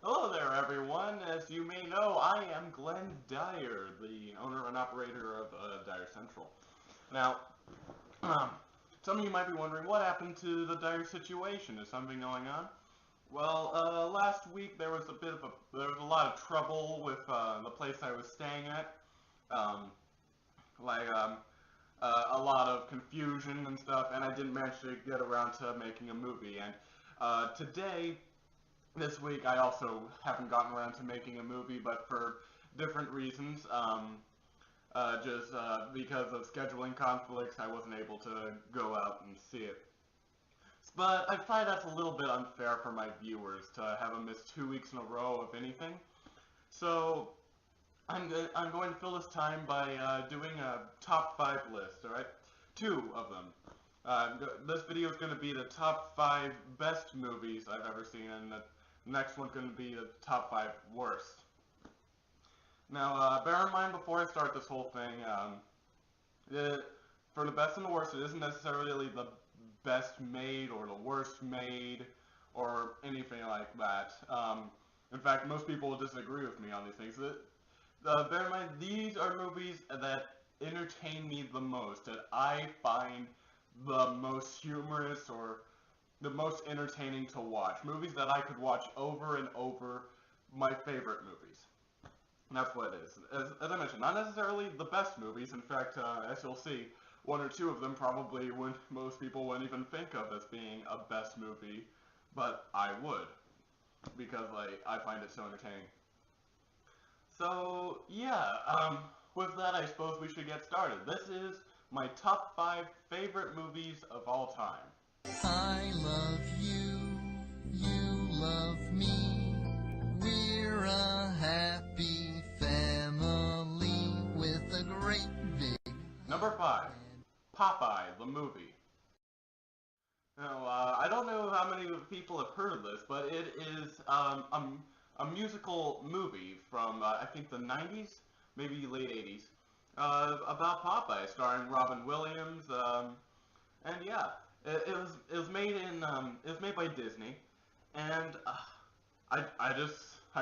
Hello there, everyone. As you may know, I am Glenn Dyer, the owner and operator of Dyer Central. Now, um, some of you might be wondering what happened to the Dyer situation. Is something going on? Well, last week there was a lot of trouble with the place I was staying at. Um, like a lot of confusion and stuff, and I didn't manage to get around to making a movie. And today, this week, I also haven't gotten around to making a movie, but for different reasons. Just because of scheduling conflicts, I wasn't able to go out and see it. But I find that's a little bit unfair for my viewers to have them miss 2 weeks in a row of anything. So I'm going to fill this time by doing a top 5 list, alright? 2 of them. This video is going to be the top 5 best movies I've ever seen, and the next one's going to be the top 5 worst. Now, bear in mind before I start this whole thing, for the best and the worst, it isn't necessarily the best made or the worst made or anything like that. In fact, most people will disagree with me on these things. Bear in mind, these are movies that entertain me the most, that I find the most humorous or the most entertaining to watch. Movies that I could watch over and over, my favorite movies. And that's what it is. As I mentioned, not necessarily the best movies. In fact, as you'll see, 1 or 2 of them probably most people wouldn't even think of as being a best movie, but I would, because I find it so entertaining. So yeah, with that, I suppose we should get started. This is my top 5 favorite movies of all time. I love you, you love me. We're a happy family with a great big Number 5, Popeye, the movie. Now, I don't know how many people have heard of this, but it is a musical movie from, I think, the 90s, maybe late 80s, about Popeye, starring Robin Williams, and yeah, it was made by Disney, and I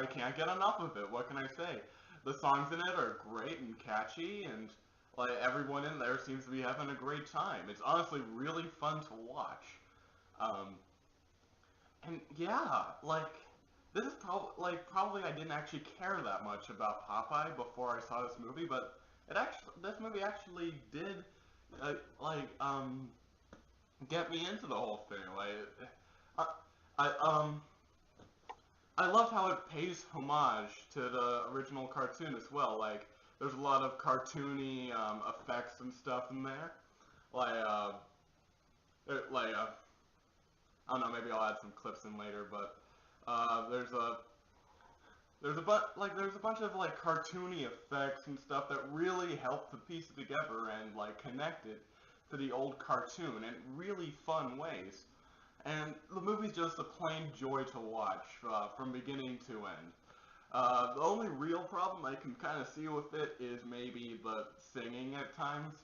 can't get enough of it. What can I say? The songs in it are great and catchy, and everyone in there seems to be having a great time. It's honestly really fun to watch. Um, and yeah, this is probably I didn't actually care that much about Popeye before I saw this movie, but this movie actually did uh, like get me into the whole thing. I, I I love how it pays homage to the original cartoon as well. There's a lot of cartoony effects and stuff in there. Like, uh, like I don't know, maybe I'll add some clips in later, but there's a bunch of cartoony effects and stuff that really help to piece it together and connect it to the old cartoon in really fun ways. And the movie's just a plain joy to watch from beginning to end. The only real problem I can kind of see with it is maybe the singing at times.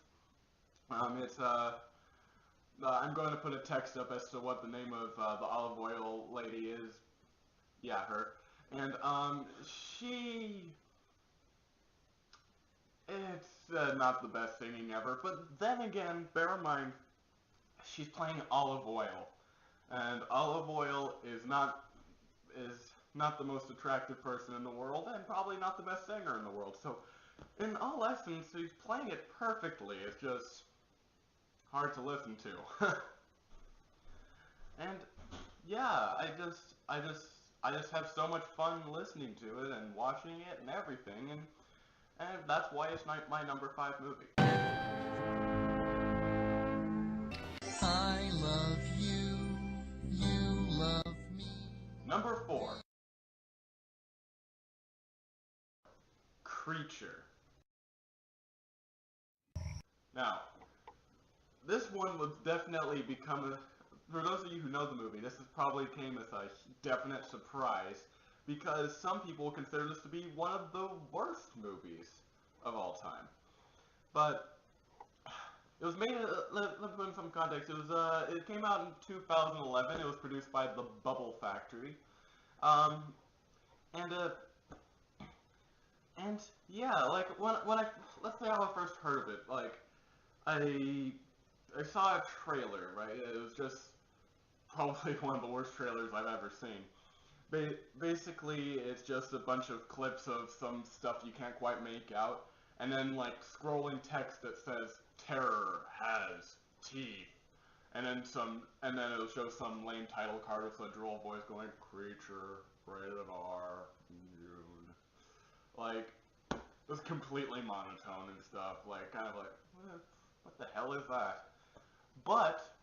It's I'm going to put a text up as to what the name of the olive oil lady is. Yeah, her. And she, it's not the best singing ever. But then again, bear in mind, she's playing olive oil, and olive oil is not the most attractive person in the world, and probably not the best singer in the world. So, in all essence, she's playing it perfectly. It's just hard to listen to. And yeah, I just have so much fun listening to it and watching it and everything, and that's why it's my number 5 movie. I love you, you love me. Number 4, Creature. Now, this one would definitely become for those of you who know the movie, this has probably came as a definite surprise because some people consider this to be one of the worst movies of all time. But it was made. Let me put in some context. It came out in 2011. It was produced by the Bubble Factory. Um, And and yeah, like when I let's say how I first heard of it, like I I saw a trailer, right? It was just probably one of the worst trailers I've ever seen. Basically, it's just a bunch of clips of some stuff you can't quite make out, and then like scrolling text that says "Terror has teeth," and then it'll show some lame title card with a droll voice going "Creature, rated R, nude." Like, it was completely monotone and stuff. Like, kind of like, what the hell is that? But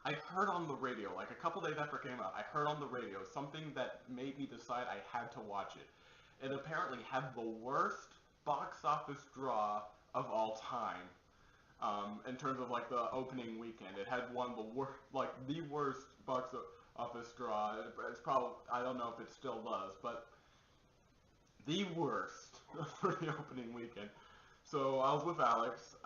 I heard on the radio, like a couple days after it came out, I heard on the radio something that made me decide I had to watch it. It apparently had the worst box office draw of all time. In terms of like the opening weekend, it had one of the worst, like the worst box office draw. It's probably, I don't know if it still does, but the worst for the opening weekend. So I was with Alex,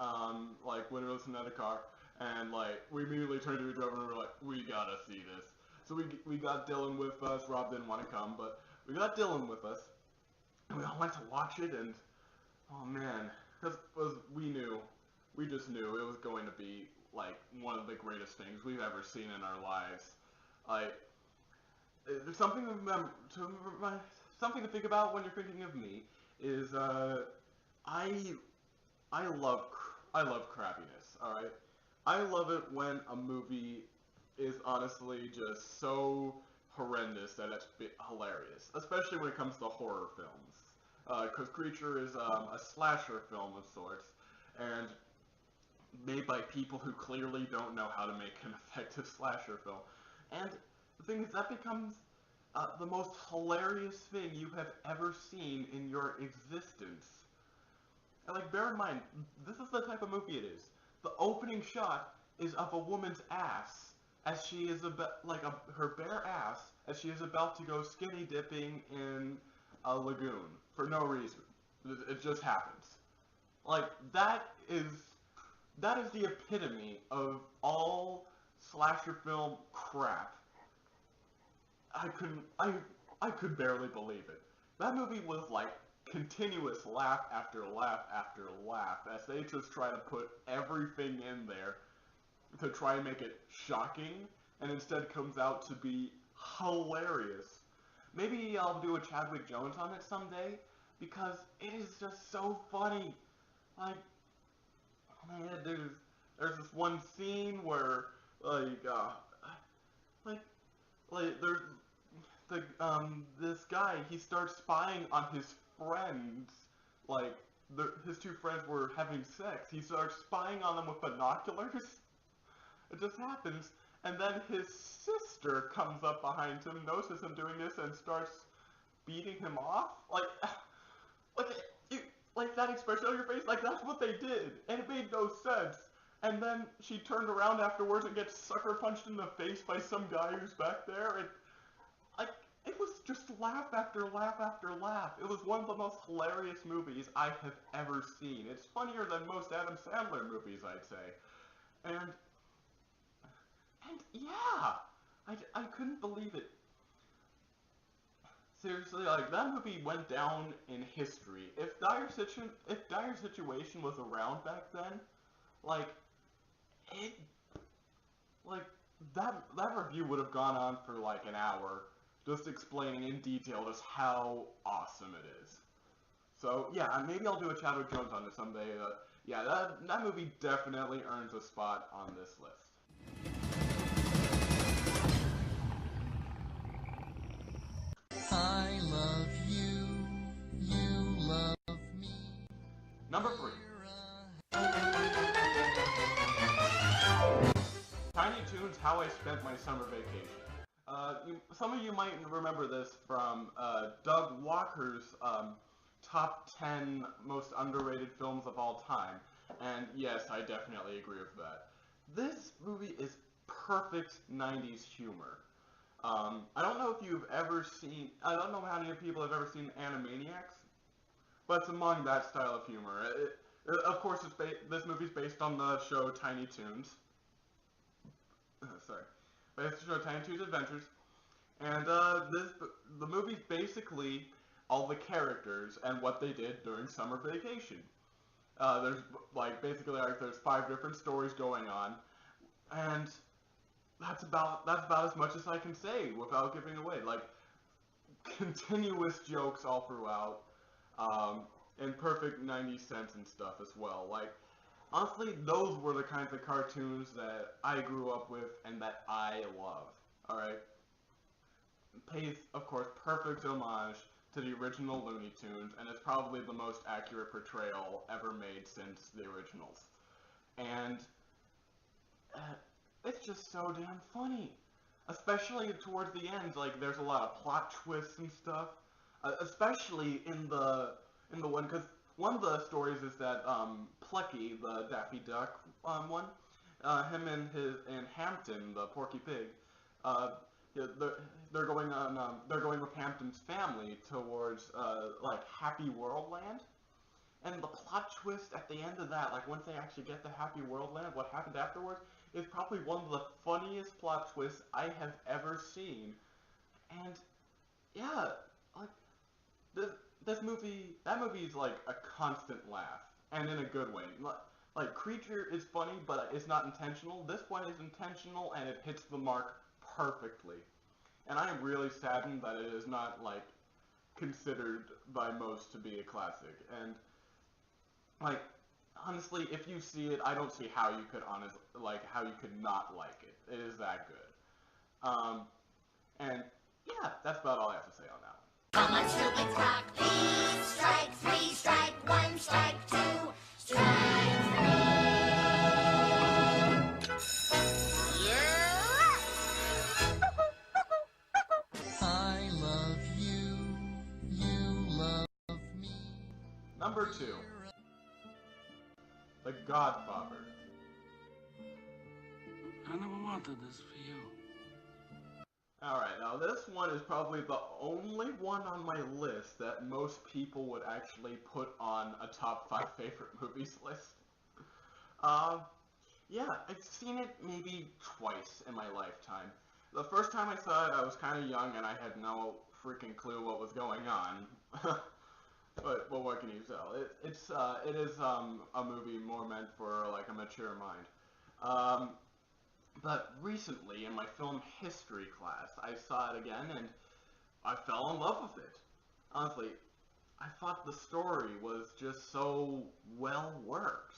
like when we was in the car, and like we immediately turned to each other and we were like, we gotta see this. So we got Dylan with us. Rob didn't want to come, but we got Dylan with us, and we all went to watch it. And oh man, because we just knew it was going to be like one of the greatest things we've ever seen in our lives. Like there's something something to think about when you're thinking of me is I I love I love crappiness. All right, I love it when a movie is honestly just so horrendous that it's hilarious, especially when it comes to horror films. Because Creature is a slasher film of sorts, and made by people who clearly don't know how to make an effective slasher film. And the thing is, that becomes the most hilarious thing you have ever seen in your existence. And like, bear in mind, this is the type of movie it is. The opening shot is of a woman's ass as she is her bare ass as she is about to go skinny dipping in a lagoon for no reason. It just happens. Like that is the epitome of all slasher film crap. I could barely believe it. That movie was like continuous laugh after laugh after laugh as they just try to put everything in there to try and make it shocking, and instead comes out to be hilarious. Maybe I'll do a Chadwick Jones on it someday because it is just so funny. Like, man, there's this one scene where like like there's this guy, he starts spying on his friends, like his two friends were having sex. He starts spying on them with binoculars. It just happens, and then his sister comes up behind him, notices him doing this, and starts beating him off. Like you, like that expression on your face, like that's what they did, and it made no sense. And then she turned around afterwards and gets sucker punched in the face by some guy who's back there, and like it was just laugh after laugh after laugh. It was one of the most hilarious movies I have ever seen. It's funnier than most Adam Sandler movies, I'd say. And yeah, I couldn't believe it. Seriously, like that movie went down in history. If Dire Situation was around back then, like it like that review would have gone on for like an hour, just explaining in detail just how awesome it is. So yeah, maybe I'll do a Chadwick Jones on it someday. Yeah, that movie definitely earns a spot on this list. I love you, you love me. Number 3. Tiny Toons, How I Spent My Summer Vacation. Some of you might remember this from Doug Walker's top 10 most underrated films of all time. And yes, I definitely agree with that. This movie is perfect 90s humor. I don't know if you've ever seen, I don't know how many people have ever seen Animaniacs, but it's among that style of humor. Of course, this movie's based on the show Tiny Toons. Sorry. Based on the show Tiny Toons Adventures. And the movie's basically all the characters and what they did during summer vacation. There's basically there's 5 different stories going on, and that's about as much as I can say without giving away. Like continuous jokes all throughout, and perfect 90 cents and stuff as well. Like honestly, those were the kinds of cartoons that I grew up with and that I love. All right, pays of course perfect homage to the original Looney Tunes, and it's probably the most accurate portrayal ever made since the originals. And uh, it's just so damn funny, especially towards the end. Like there's a lot of plot twists and stuff, especially in the one because one of the stories is that Plucky, the Daffy Duck one, him and Hampton, the Porky Pig, uh, yeah, they're going with Hampton's family towards like Happy World Land. And the plot twist at the end of that, like once they actually get to Happy World Land, what happened afterwards is probably one of the funniest plot twists I have ever seen. And yeah, like this, that movie is like a constant laugh, and in a good way. Like Creature is funny, but it's not intentional. This one is intentional, and it hits the mark perfectly. And I am really saddened that it is not like considered by most to be a classic. And like honestly, if you see it, I don't see how you could how you could not like it. It is that good. And yeah, that's about all I have to say on that one. Come on, stupid clock, please strike 3, strike 1, strike 2, strike 3. I love you, you love me. Number 2, The Godfather. I never wanted this for you. Alright, now this one is probably the only one on my list that most people would actually put on a top 5 favorite movies list. Yeah, I've seen it maybe twice in my lifetime. The first time I saw it, I was kind of young and I had no freaking clue what was going on. But well, what can you tell? It is a movie more meant for like a mature mind. But recently in my film history class, I saw it again and I fell in love with it. Honestly, I thought the story was just so well worked.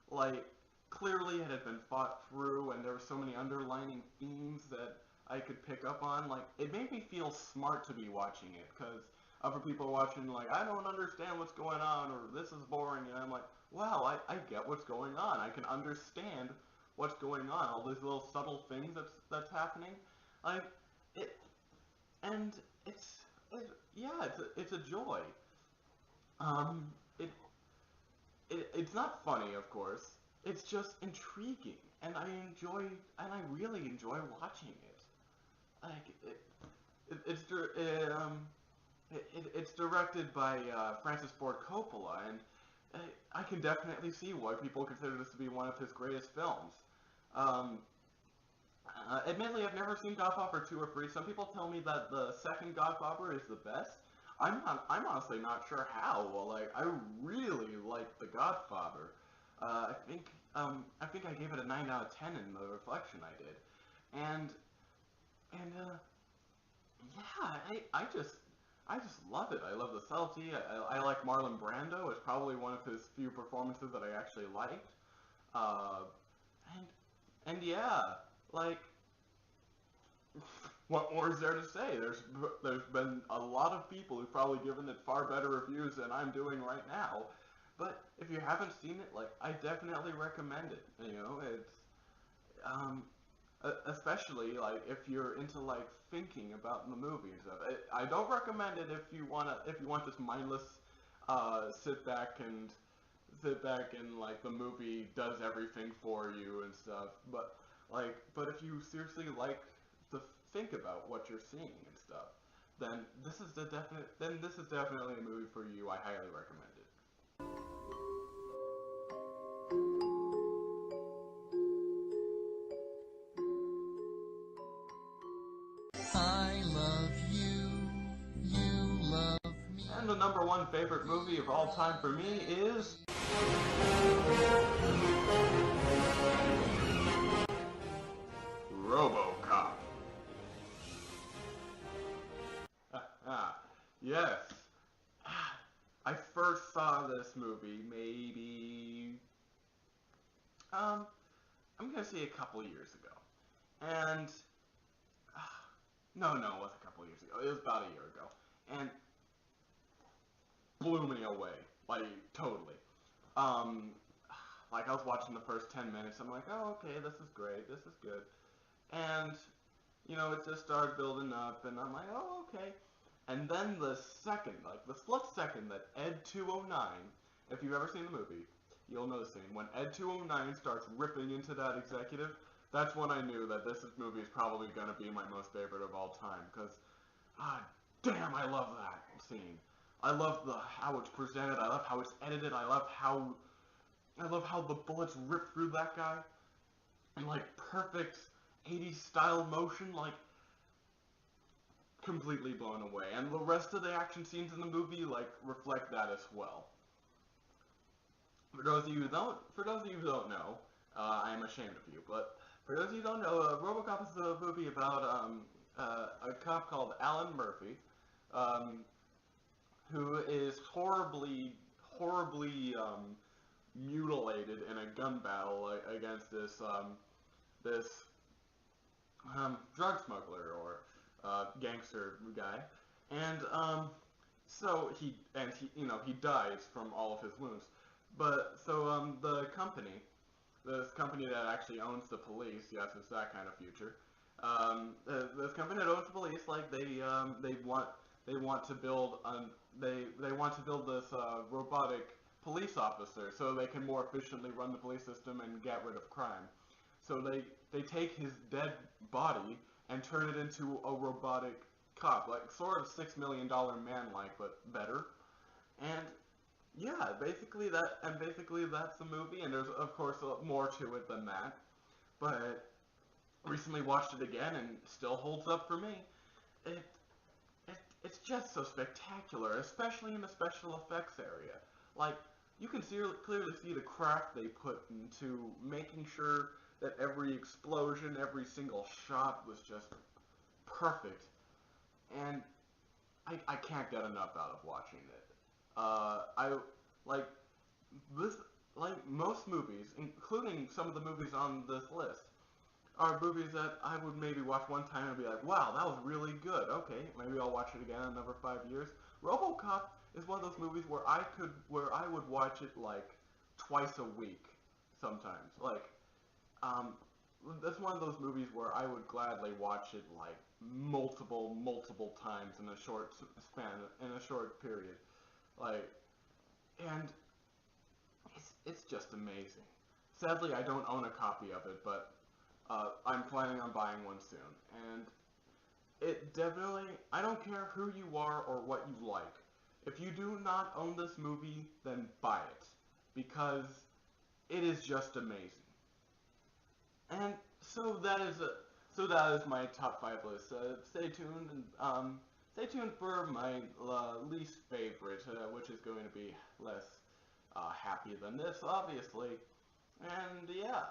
Like, clearly it had been thought through and there were so many underlining themes that I could pick up on. Like, it made me feel smart to be watching it, because other people watching, like, I don't understand what's going on, or this is boring, and I'm like, wow, I get what's going on. I can understand what's going on, all these little subtle things that's happening. Like, it, and yeah, it's a joy. Um, it, it's not funny, of course. It's just intriguing, and I really enjoy watching it. Like it's it's directed by Francis Ford Coppola, and I can definitely see why people consider this to be one of his greatest films. Um, Admittedly, I've never seen Godfather 2 or 3. Some people tell me that the second Godfather is the best. I'm honestly not sure how. Well, like, I really like The Godfather. I think I gave it a 9 out of 10 in the reflection I did. And, yeah, I just love it. I love the subtlety. I like Marlon Brando. It's probably one of his few performances that I actually liked. Uh, and, and yeah, like, what more is there to say? There's been a lot of people who've probably given it far better reviews than I'm doing right now. But if you haven't seen it, like, I definitely recommend it. You know, it's um, especially like if you're into like thinking about the movie and stuff. I don't recommend it if you want this mindless sit back and like the movie does everything for you and stuff. But if you seriously like to think about what you're seeing and stuff, then this is definitely a movie for you. I highly recommend it. I love And the #1 favorite movie of all time for me is... Robocop. Yes. I first saw this movie maybe... I'm gonna say a couple years ago. And... no, it wasn't a couple years ago. It was about a year ago. And... blew me away. Like, totally. Like, I was watching the first 10 minutes, I'm like, oh, okay, this is great, this is good. And, you know, it just started building up, and I'm like, oh, okay. And then the second, like, the split second that Ed 209, if you've ever seen the movie, you'll know the scene. When Ed 209 starts ripping into that executive, that's when I knew that this movie is probably going to be my most favorite of all time, because, damn, I love that scene. I love how it's presented, I love how it's edited, I love how the bullets rip through that guy in, like, perfect 80s style motion, like, completely blown away. And the rest of the action scenes in the movie, like, reflect that as well. For those of you who don't know, I am ashamed of you, but for those of you who don't know, Robocop is a movie about a cop called Alan Murphy, who is horribly mutilated in a gun battle against this drug smuggler or gangster guy, and so he dies from all of his wounds. But so this company that actually owns the police, yes, it's that kind of future. This company that owns the police, like they want to build this robotic police officer so they can more efficiently run the police system and get rid of crime. So they take his dead body and turn it into a robotic cop, like sort of $6 Million Man-like, but better. And yeah, basically that's the movie, and there's of course more to it than that. But recently watched it again and still holds up for me. It's just so spectacular, especially in the special effects area. Like, you can clearly see the craft they put into making sure that every explosion, every single shot was just perfect. And I can't get enough out of watching it. Most movies, including some of the movies on this list, are movies that I would maybe watch one time and be like, wow, that was really good. Okay, maybe I'll watch it again in another 5 years. Robocop is one of those movies where I would watch it like twice a week sometimes. Like, that's one of those movies where I would gladly watch it like multiple times in a short span, in a short period. Like, and it's just amazing. Sadly, I don't own a copy of it, but I'm planning on buying one soon. And it definitely, I don't care who you are or what you like. If you do not own this movie, then buy it, because it is just amazing. And so that is my top 5 list. Stay tuned, and stay tuned for my least favorite, which is going to be less happy than this, obviously. And yeah.